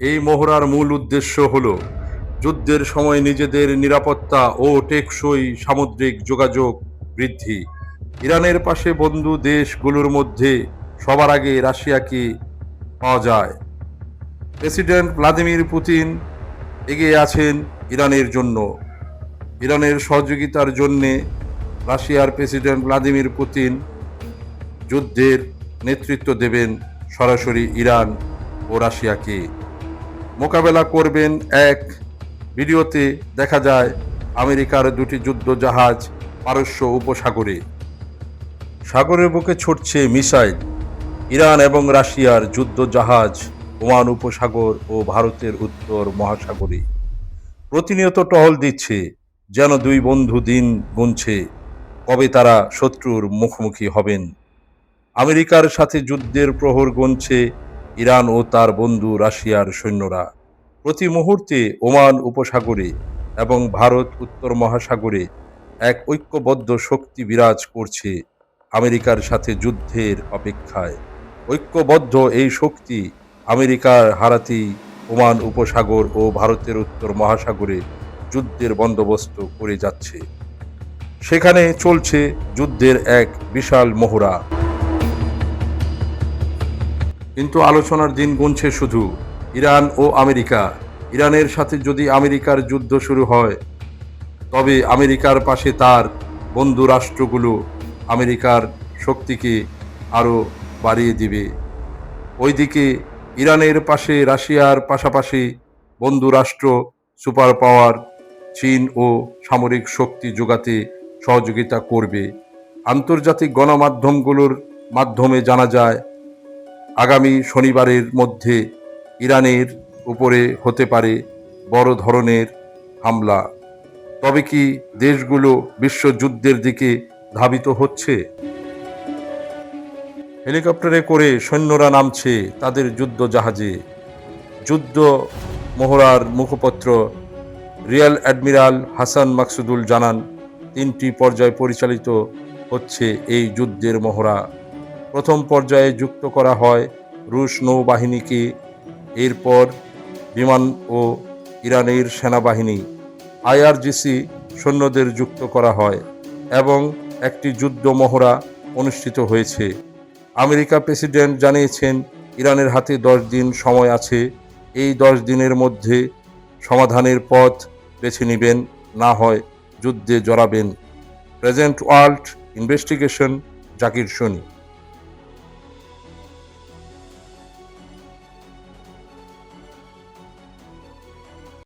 এই মহড়ার মূল উদ্দেশ্য হল যুদ্ধের সময় নিজেদের নিরাপত্তা ও টেকসই সামুদ্রিক যোগাযোগ বৃদ্ধি। ইরানের পাশে বন্ধু দেশগুলোর মধ্যে সবার আগে রাশিয়াকে পাওয়া যায়। প্রেসিডেন্ট ভ্লাদিমির পুতিন এগিয়ে আছেন ইরানের জন্য। ইরানের সহযোগিতার জন্যে রাশিয়ার প্রেসিডেন্ট ভ্লাদিমির পুতিন যুদ্ধের নেতৃত্ব দেবেন সরাসরি ইরান ও রাশিয়াকে। মোকাবেলা করবেন। এক ভিডিওতে দেখা যায় আমেরিকার দুটি যুদ্ধ জাহাজ পারস্য উপসাগরে। সাগরের বুকে ছুটছে মিসাইল। ইরান এবং রাশিয়ার যুদ্ধ জাহাজ ওমান উপসাগর ও ভারতের উত্তর মহাসাগরে প্রতিনিয়ত টহল দিচ্ছে, যেন দুই বন্ধু দিন গুনছে কবে তারা শত্রুর মুখোমুখি হবেন। আমেরিকার সাথে যুদ্ধের প্রহর গুনছে ইরান ও তার বন্ধু রাশিয়ার সৈন্যরা। প্রতি মুহূর্তে ওমান উপসাগরে এবং ভারত উত্তর মহাসাগরে এক ঐক্যবদ্ধ শক্তি বিরাজ করছে আমেরিকার সাথে যুদ্ধের অপেক্ষায়। ঐক্যবদ্ধ এই শক্তি আমেরিকার হারাতেই ওমান উপসাগর ও ভারতের উত্তর মহাসাগরে যুদ্ধের বন্দোবস্ত করে যাচ্ছে। সেখানে চলছে যুদ্ধের এক বিশাল মহড়া। কিন্তু আলোচনার দিন গুনছে শুধু ইরান ও আমেরিকা। ইরানের সাথে যদি আমেরিকার যুদ্ধ শুরু হয়, তবে আমেরিকার পাশে তার বন্ধু রাষ্ট্রগুলো আমেরিকার শক্তিকে আরও বাড়িয়ে দিবে। ওইদিকে ইরানের পাশে রাশিয়ার পাশাপাশি বন্ধু রাষ্ট্র সুপার পাওয়ার চীন ও সামরিক শক্তি যোগাতে সহযোগিতা করবে। আন্তর্জাতিক গণমাধ্যমগুলোর মাধ্যমে জানা যায়, আগামী শনিবারের মধ্যে ইরানের উপরে হতে পারে বড় ধরনের হামলা। তবে কি দেশগুলো বিশ্বযুদ্ধের দিকে ধাবিত হচ্ছে? হেলিকপ্টারে করে সৈন্যরা নামছে তাদের যুদ্ধ জাহাজে। যুদ্ধ মহড়ার মুখপত্র রিয়াল অ্যাডমিরাল হাসান মাকসুদুল জানান, 3টি পর্যায়ে পরিচালিত হচ্ছে এই যুদ্ধের মহড়া। প্রথম পর্যায়ে যুক্ত করা হয় রুশ নৌবাহিনীকে, এরপর বিমান ও ইরানের সেনাবাহিনী আইআরজিসি সৈন্যদের যুক্ত করা হয় এবং একটি যুদ্ধ মহড়া অনুষ্ঠিত হয়েছে। আমেরিকা প্রেসিডেন্ট জানিয়েছেন ইরানের হাতে 10 দিন সময় আছে। এই 10 দিনের মধ্যে সমাধানের পথ বেছে নেবেন, না হয় যুদ্ধে জড়াবেন। প্রেজেন্ট ওয়ার্ল্ড ইনভেস্টিগেশন, জাকির শনি।